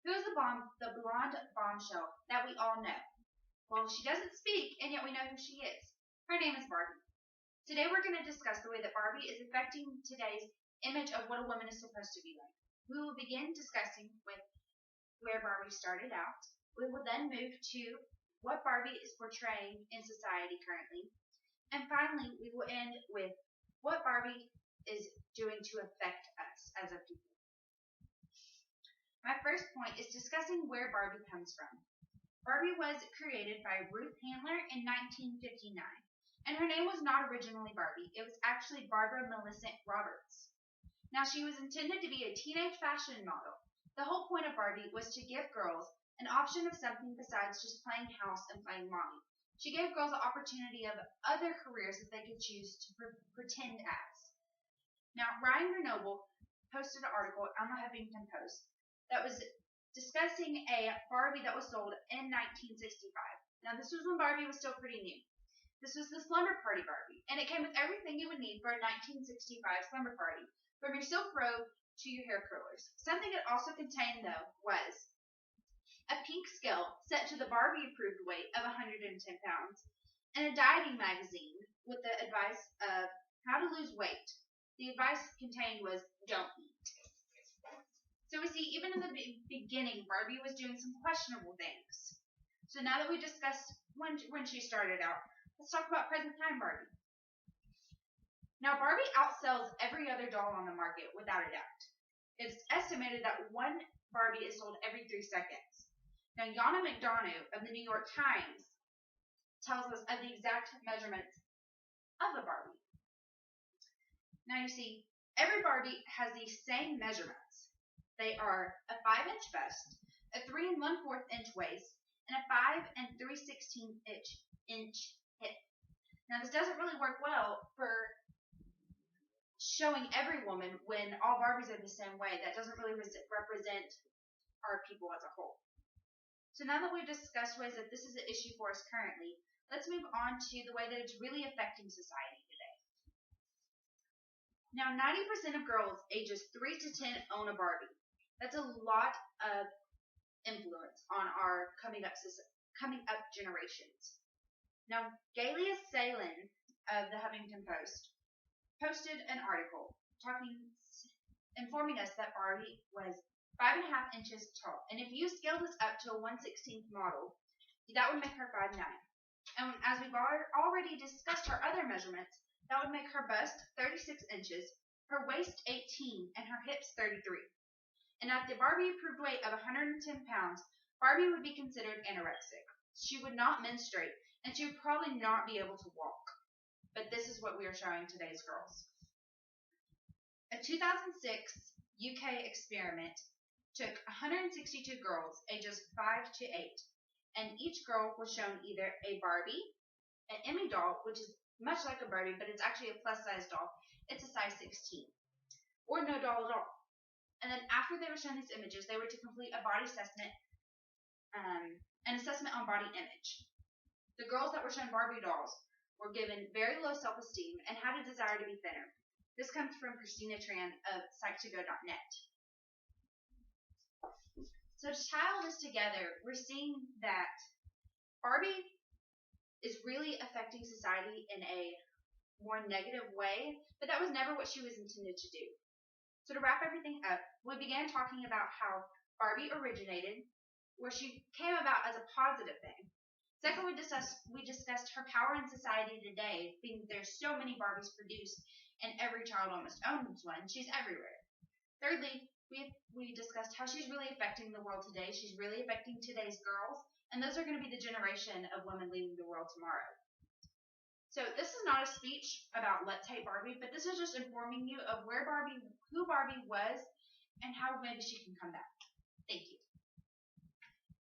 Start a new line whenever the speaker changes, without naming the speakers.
Who is the blonde bombshell that we all know? Well, she doesn't speak, and yet we know who she is. Her name is Barbie. Today we're going to discuss the way that Barbie is affecting today's image of what a woman is supposed to be like. We will begin discussing with where Barbie started out. We will then move to what Barbie is portraying in society currently. And finally, we will end with what Barbie is doing to affect us as a people. My first point is discussing where Barbie comes from. Barbie was created by Ruth Handler in 1959, and her name was not originally Barbie. It was actually Barbara Millicent Roberts. Now, she was intended to be a teenage fashion model. The whole point of Barbie was to give girls an option of something besides just playing house and playing mommy. She gave girls the opportunity of other careers that they could choose to pretend as. Now, Ryan Grenoble posted an article on the Huffington Post that was discussing a Barbie that was sold in 1965. Now, this was when Barbie was still pretty new. This was the Slumber Party Barbie, and it came with everything you would need for a 1965 slumber party, from your silk robe to your hair curlers. Something it also contained, though, was a pink scale set to the Barbie-approved weight of 110 pounds, and a dieting magazine with the advice of how to lose weight. The advice contained was, don't eat. So we see, even in the beginning, Barbie was doing some questionable things. So now that we discussed when she started out, let's talk about present time Barbie. Now, Barbie outsells every other doll on the market without a doubt. It's estimated that one Barbie is sold every 3 seconds. Now, Yana McDonough of the New York Times tells us of the exact measurements of a Barbie. Now, you see, every Barbie has the same measurements. They are a 5-inch bust, a 3 1/4 inch waist, and a 5 3/16 inch hip. Now, this doesn't really work well for showing every woman when all Barbies are the same way. That doesn't really represent our people as a whole. So now that we've discussed ways that this is an issue for us currently, let's move on to the way that it's really affecting society today. Now, 90% of girls ages 3 to 10 own a Barbie. That's a lot of influence on our coming up generations. Now, Galia Salin of the Huffington Post posted an article informing us that Barbie was 5.5 inches tall, and if you scale this up to a 1/16 model, that would make her 5'9". And as we've already discussed her other measurements, that would make her bust 36 inches, her waist 18, and her hips 33. And at the Barbie-approved weight of 110 pounds, Barbie would be considered anorexic. She would not menstruate, and she would probably not be able to walk. But this is what we are showing today's girls. A 2006 UK experiment took 162 girls ages 5 to 8, and each girl was shown either a Barbie, an Emmy doll, which is much like a Barbie, but it's actually a plus-size doll. It's a size 16, or no doll at all. And then after they were shown these images, they were to complete a body assessment, an assessment on body image. The girls that were shown Barbie dolls were given very low self-esteem and had a desire to be thinner. This comes from Christina Tran of Psych2Go.net. So to tie all this together, we're seeing that Barbie is really affecting society in a more negative way, but that was never what she was intended to do. So to wrap everything up, we began talking about how Barbie originated, where she came about as a positive thing. Second, we discussed her power in society today, being that there's so many Barbies produced, and every child almost owns one. She's everywhere. Thirdly, we discussed how she's really affecting the world today. She's really affecting today's girls, and those are going to be the generation of women leading the world tomorrow. So this is not a speech about Let's Hate Barbie, but this is just informing you of who Barbie was, and how maybe she can come back. Thank you.